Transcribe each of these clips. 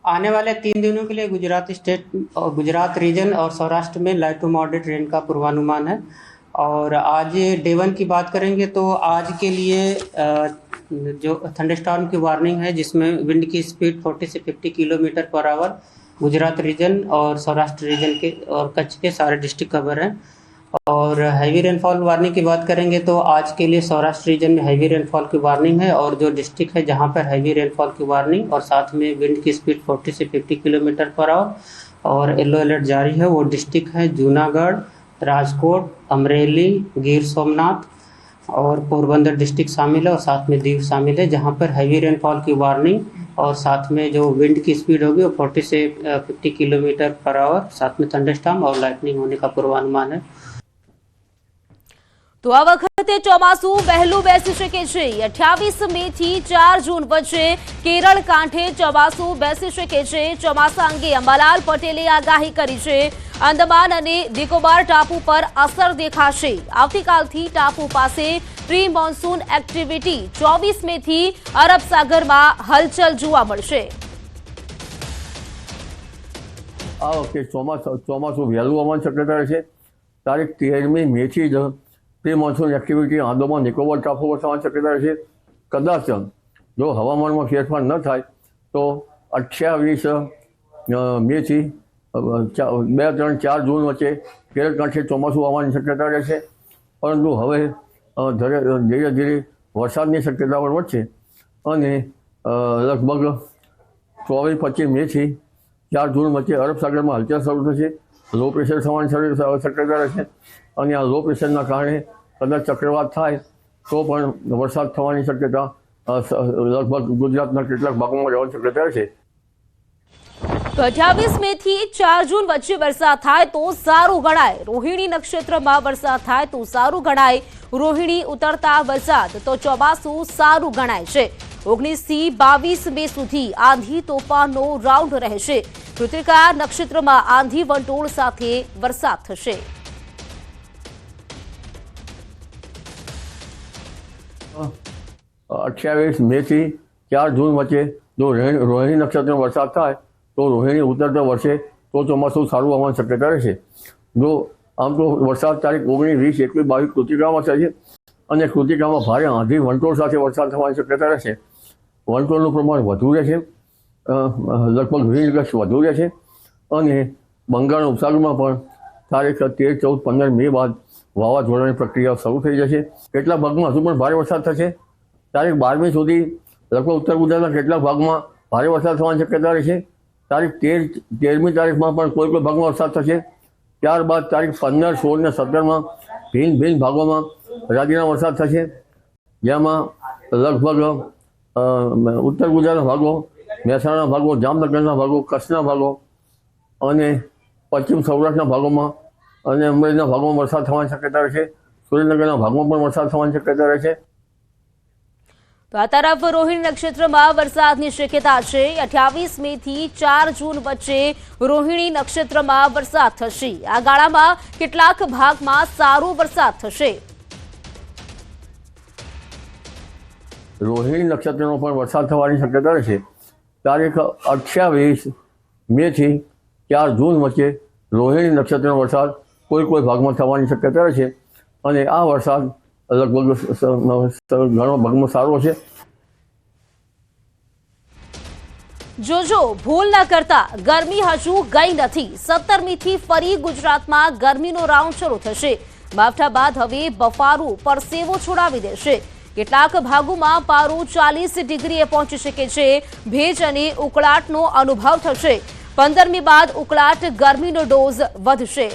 आने वाले 3 दिनों के लिए गुजरात स्टेट और गुजरात रीजन और सौराष्ट्र में लाइट टू मॉडरेट रेन का पूर्वानुमान है। और आज डे 1 की बात करेंगे तो आज के लिए जो थंडरस्टॉर्म की वार्निंग है, जिसमें विंड की स्पीड 40 से 50 kilometre per hour Gujarat reason और सौराष्ट्र रीजन के और कच्छ के सारे डिस्ट्रिक्ट कवर हैं। और हैवी रेनफॉल वार्निंग की बात करेंगे तो आज के लिए सौराष्ट्र रीजन में हैवी रेनफॉल की वार्निंग है, और जो डिस्ट्रिक्ट है जहां पर हैवी रेनफॉल की वार्निंग और साथ में विंड की स्पीड 40 से 50 किलोमीटर पर आवर और येलो अलर्ट जारी है, वो डिस्ट्रिक्ट है जूनागढ़, राजकोट, अमरेली, गिर सोमनाथ और पोरबंदर डिस्ट्रिक्ट शामिल है, और साथ में दीव शामिल है, जहां पर हैवी रेनफॉल की वार्निंग और साथ में जो विंड की स्पीड होगी वो 40 से 50 किलोमीटर पर आवर, साथ में थंडरस्टॉर्म और लाइटनिंग होने का पूर्वानुमान है। तो आ वखते ચોમાસું વહેલું બેસી શકે છે। 28 મે થી 4 જૂન વચ્ચે કેરળ કાંઠે ચોમાસું બેસી શકે છે। ચોમાસા અંગે અંબાલાલ પટેલે આગાહી કરી છે। અંદમાન અને નિકોબાર ટાપુ પર અસર દેખાશે। આવતીકાલથી ટાપુ પાસે પ્રી મોન્સૂન એક્ટિવિટી 24 મે થી અરબ સાગરમાં હલચલ જોવા મળશે। આ વખતે ચોમાસું વહેલું આવવાની શક્યતા છે। તારીખ 13મી મેથી જ pre monsoon activity Andaman Nicobar ટાપુ પર થવાની શક્યતા છે। કદાચ જો હવામાનમાં ફેરફાર ન થાય તો 28 મેથી 2, 3, 4 જૂન વચ્ચે કેરળ કાંઠે ચોમાસું આવવાની શક્યતા રહેશે। પરંતુ હવે ધીરે ધીરે વરસાદની શક્યતા પણ વધશે અને લગભગ 24-25 મેથી 4 જૂન વચ્ચે અરબ સાગરમાં હલચલ શરૂ થશે। લો પ્રેશર થવાની શક્યતા રહેશે અને આ લો પ્રેશરના કારણે કદાચ ચક્રવાત થાય તો પણ વરસાદ થવાની શક્યતા લગભગ ગુજરાતના કેટલાક ભાગોમાં રહેવાની શક્યતા રહેશે। 28 મે થી 4 જૂન વચ્ચે વરસાદ થાય તો સારું ગણાય। રોહિણી નક્ષત્રમાં વરસાદ થાય તો સારું ગણાય। રોહિણી ઉતરતા વરસાદ તો ચોમાસું સારું ગણાય છે। 19 થી 22 મે સુધી આંધી તોફાનનો રાઉન્ડ રહેશે। કૃતિકા નક્ષત્રમાં આંધી વંટોળ સાથે વરસાદ થશે। 28 મે થી 4 જૂન વચ્ચે જો રોહિણી નક્ષત્રમાં વરસાદ થાય તો રોહિણી ઉતરતા વર્ષે તો ચોમાસું સારું આવવાની શક્યતા રહેશે। જો આમ તો વરસાદ તારીખ 19, 20, 21, 22 કૃતિકામાં થશે અને કૃતિકામાં ભારે આંધી વંટોળ સાથે વરસાદ થવાની શક્યતા રહેશે। વંટોળનું પ્રમાણ વધુ રહેશે, લગભગ 20 ગજ વધુ રહેશે અને બંગાળના ઉપસાગરમાં પણ તારીખ 13, 14, 15 મે બાદ વાવાઝોડાની પ્રક્રિયા શરૂ થઈ જશે। કેટલાક ભાગમાં હજુ પણ ભારે વરસાદ થશે। તારીખ 12મી સુધી લગભગ ઉત્તર ગુજરાતના કેટલાક ભાગમાં ભારે વરસાદ થવાની શક્યતા રહેશે। તારીખ 13મી તારીખમાં પણ કોઈ ભાગમાં વરસાદ થશે। ત્યારબાદ તારીખ 15, 16 ને 17માં ભિન્ન ભાગોમાં રાજ્યના વરસાદ થશે, જેમાં લગભગ ઉત્તર ગુજરાતના ભાગો, મહેસાણાના ભાગો, જામનગરના ભાગો, કચ્છના ભાગો અને પશ્ચિમ સૌરાષ્ટ્રના ભાગોમાં અને અમરેલીના ભાગોમાં વરસાદ થવાની શક્યતા રહેશે। સુરેન્દ્રનગરના ભાગમાં પણ વરસાદ થવાની શક્યતા રહેશે। તો આ તરફ રોહિણી નક્ષત્રમાં વરસાદની શક્યતા છે। 28 મે થી 4 જૂન વચ્ચે રોહિણી નક્ષત્રમાં વરસાદ થશે। આ ગાળામાં કેટલાક ભાગમાં સારો વરસાદ થશે। રોહિણી નક્ષત્રનો પણ વરસાદ થવાની શક્યતા રહેશે। તારીખ 28 મે થી 4 જૂન વચ્ચે રોહિણી નક્ષત્રનો વરસાદ કોઈ ભાગમાં થવાની શક્યતા રહેશે અને આ વરસાદ લગભગ ઘણો ભાગમાં સારો છે। જોજો ભૂલ ન કરતા, ગરમી હજુ ગઈ નથી। 17મી થી ફરી ગુજરાતમાં ગરમીનો રાઉન્ડ શરૂ થશે। માવઠા બાદ હવે બફારો પરસેવો છોડાવી દેશે। કેટલાક ભાગોમાં પારો 40 ડિગ્રીએ પહોંચી શકે છે। ભેજ અને ઉકળાટનો અનુભવ થશે। 15મી બાદ ઉકળાટ ગરમીનો ડોઝ વધશે।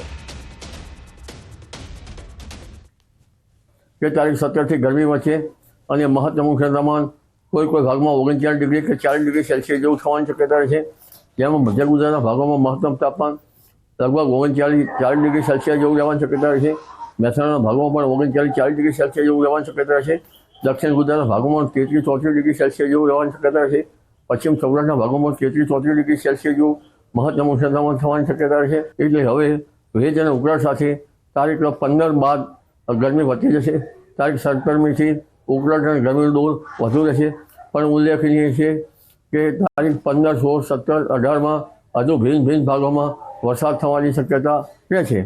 કે તારીખ 17 થી ગરમી વધશે અને મહત્તમ તાપમાન કોઈ ભાગમાં 39 ડિગ્રી કે 40 ડિગ્રી સેલ્સિયસ જેવું થવાની શક્યતા રહેશે। જેમાં મધ્ય ગુજરાતના ભાગોમાં મહત્તમ તાપમાન લગભગ 39-40 ડિગ્રી સેલ્સિયસ જેવું રહેવાની શક્યતા રહેશે। મહેસાણાના ભાગોમાં પણ 39-40 ડિગ્રી સેલ્સિયસ જેવું રહેવાની શક્યતા રહેશે। દક્ષિણ ગુજરાતના ભાગોમાં 33-34 ડિગ્રી સેલ્સિયસ જેવું રહેવાની શક્યતા રહેશે। પશ્ચિમ સૌરાષ્ટ્રના ભાગોમાં 33-34 ડિગ્રી સેલ્સિયસ જેવું મહત્તમ તાપમાન થવાની શક્યતા રહેશે। એટલે હવે ભેજ અને ઉકળાટ સાથે તારીખ 15 બાદ ગરમી વધતી જશે। તારીખ 17મી થી ઉકળાટ અને ગરમીનો દોર વધુ રહેશે। પણ ઉલ્લેખનીય છે કે તારીખ 15, 16, 17, 18માં હજુ ભિન્ન ભિન્ન ભાગોમાં વરસાદ થવાની શક્યતા રહે છે.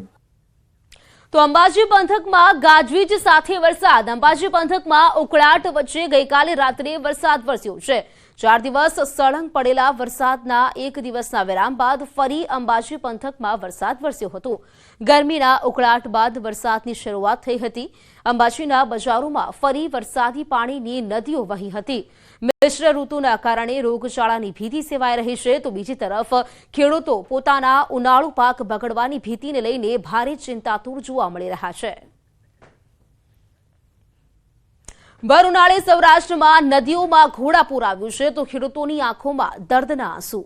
તો અંબાજી પંથકમાં ગાજવીજ સાથે વરસાદ. અંબાજી પંથકમાં ઉકળાટ વચ્ચે ગઈકાલે રાત્રે વરસાદ વરસ્યો છે. 4 દિવસ સળંગ પડેલા વરસાદના એક દિવસના વિરામ બાદ ફરી અંબાજી પંથકમાં વરસાદ વરસ્યો હતો. ગરમીના ઉકળાટ બાદ વરસાદની શરૂઆત થઈ હતી. અંબાજીના બજારોમાં ફરી વરસાદી પાણીની નદીઓ વહી હતી. મિશ્ર ઋતુના કારણે રોગચાળાની ભીતિ સેવાઈ રહી છે, તો બીજી તરફ ખેડૂતો પોતાના ઉનાળુ પાક બગડવાની ભીતિને લઈને ભારે ચિંતાતુર જોવા મળી રહ્યા છે. ભર ઉનાળે સૌરાષ્ટ્રમાં નદીઓમાં ઘોડાપૂર આવ્યું છે, તો ખેડૂતોની આંખોમાં દર્દના આંસુ.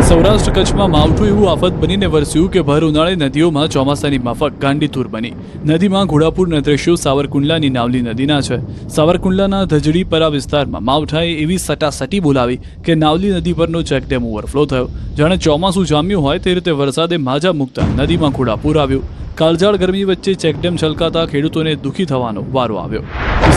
સૌરાષ્ટ્ર કચ્છમાં માવઠું એવું આફત બનીને વરસ્યું કે ભર ઉનાળે નદીઓમાં ચોમાસાની માફક ગાંડીતુર બની. નદીમાં ઘોડાપૂરના દ્રશ્યો સાવરકુંડલાની નાવલી નદીના છે. સાવરકુંડલાના ધજડીપરા વિસ્તારમાં માવઠાએ એવી સટાસટી બોલાવી કે નાવલી નદી પરનો ચેકડેમ ઓવરફ્લો થયો. જાણે ચોમાસું જામ્યું હોય તે રીતે વરસાદે માજા મૂકતા નદીમાં ઘોડાપૂર આવ્યું. કાળઝાળ ગરમી વચ્ચે ચેકડેમ છલકાતા ખેડૂતોને દુઃખી થવાનો વારો આવ્યો.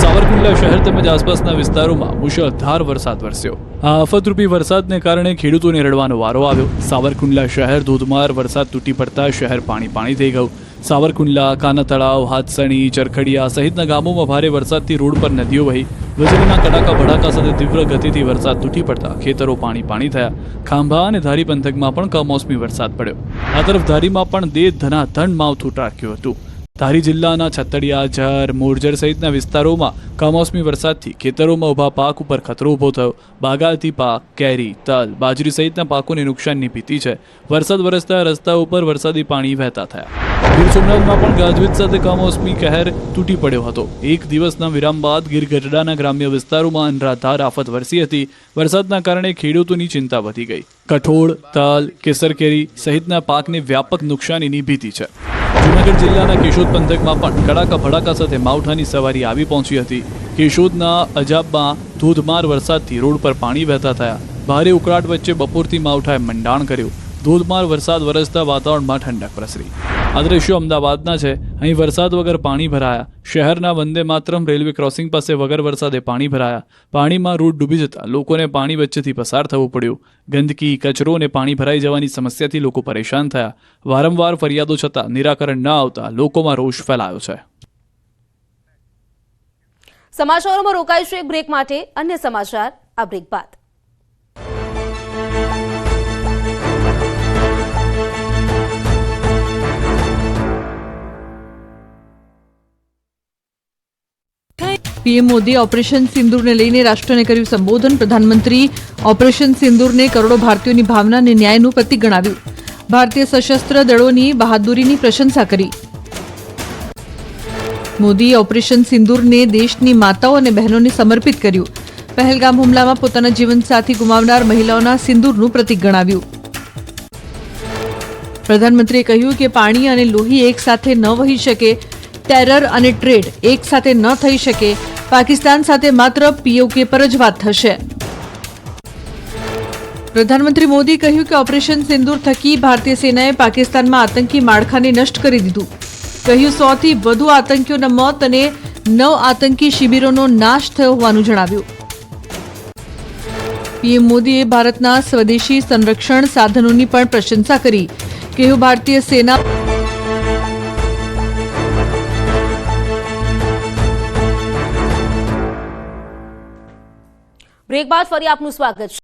સાવરકુંડલા શહેર તેમજ આસપાસના વિસ્તારોમાં મુશળધાર વરસાદ વરસ્યો. આ આફતરૂપી વરસાદને કારણે ખેડૂતોને રડવાનો વારો આવ્યો. સાવરકુંડલા શહેર ધોધમાર વરસાદ તૂટી પડતા શહેર પાણી થઈ ગયું. સાવરકુંડલા, કાના તળાવ, હાથસણી, ચરખડિયા સહિતના ગામોમાં ભારે વરસાદથી રોડ પર નદીઓ વહી. વીજળીના કડાકા ભડાકા સાથે તીવ્ર ગતિથી વરસાદ તૂટી પડતા ખેતરો પાણી થયા. ખાંભા અને ધારી પંથકમાં પણ કમોસમી વરસાદ પડ્યો. આ તરફ ધારીમાં પણ ધનાધન માવઠું ત્રાટક્યું હતું. ધારી જિલ્લાના છતડિયા, ઝર, મોરજર સહિતના વિસ્તારોમાં કમોસમી વરસાદથી ખેતરોમાં ઉભા પાક ઉપર ખતરો ઊભો થયો. બાગાયતી પાક, કેરી, તલ, બાજરી સહિતના પાકોને નુકસાનની ભીતિ છે. વરસાદ વરસતા રસ્તા ઉપર વરસાદી પાણી વહેતા થયા. ગીર સોમનાથમાં પણ ગાજવીજ સાથે કમોસમી કહેર તૂટી પડ્યો હતો. એક દિવસના વિરામ બાદ ગીર ગઢડાના ગ્રામ્ય વિસ્તારોમાં અનરાધાર આફત વરસી હતી. વરસાદના કારણે ખેડૂતોની ચિંતા વધી ગઈ. કઠોળ, તલ, કેસર કેરી સહિતના પાકને વ્યાપક નુકસાનીની ભીતિ છે. જૂનાગઢ જિલ્લાના કેશોદ પંથકમાં પણ કડાકા ભડાકા સાથે માવઠાની સવારી આવી પહોંચી હતી. કેશોદના અજાબમાં ધોધમાર વરસાદથી રોડ પર પાણી વહેતા થયા. ભારે ઉકળાટ વચ્ચે બપોરથી માવઠાએ મંડાણ કર્યું. ધોધમાર વરસાદ વરસતા વાતાવરણમાં ઠંડક પ્રસરી. આ દ્રશ્યો અમદાવાદના છે. અહીં વરસાદ વગર પાણી ભરાયા. શહેરના વંદે માતરમ રેલવે ક્રોસિંગ પાસે વગર વરસાદે પાણી ભરાયા. પાણીમાં રોડ ડૂબી જતા લોકોને પાણી વચ્ચેથી પસાર થવું પડ્યું. ગંદકી, કચરો અને પાણી ભરાઈ જવાની સમસ્યાથી લોકો પરેશાન થયા. વારંવાર ફરિયાદો છતાં નિરાકરણ ન આવતા લોકોમાં રોષ ફેલાયો છે. સમાચારોમાં રોકાઈશું એક બ્રેક માટે. અન્ય સમાચાર આ બ્રેક બાદ. પીએમ મોદીએ ઓપરેશન સિંદૂરને લઈને રાષ્ટ્રને કર્યું સંબોધન. પ્રધાનમંત્રી ઓપરેશન સિંદૂરને કરોડો ભારતીયોની ભાવના અને ન્યાયનું પ્રતીક ગણાવ્યું. ભારતીય સશસ્ત્ર દળોની બહાદુરીની પ્રશંસા કરી. મોદીએ ઓપરેશન સિંદૂરને દેશની માતાઓ અને બહેનોને સમર્પિત કર્યું. પહેલગામ હુમલામાં પોતાના જીવનસાથી ગુમાવનાર મહિલાઓના સિંદૂરનું પ્રતીક ગણાવ્યું. પ્રધાનમંત્રીએ કહ્યું કે પાણી અને લોહી એક સાથે ન વહી શકે, ટેરર અને ટ્રેડ એક સાથે ન થઈ શકે. પાકિસ્તાન સાથે માત્ર પીઓકે પર જ વાત થશે. પ્રધાનમંત્રી મોદીએ કહ્યું કે ઓપરેશન સિંદૂર થકી ભારતીય સેનાએ પાકિસ્તાનમાં આતંકી માળખાને નષ્ટ કરી દીધું. કહ્યું 100થી વધુ આતંકીઓના મોત અને 9 આતંકી શિબિરોનો નાશ થયો હોવાનું જણાવ્યું. પીએમ મોદીએ ભારતના સ્વદેશી સંરક્ષણ સાધનોની પણ પ્રશંસા કરી. કહ્યું ભારતીય સેના બ્રેક બાદ ફરી આપનું સ્વાગત છે.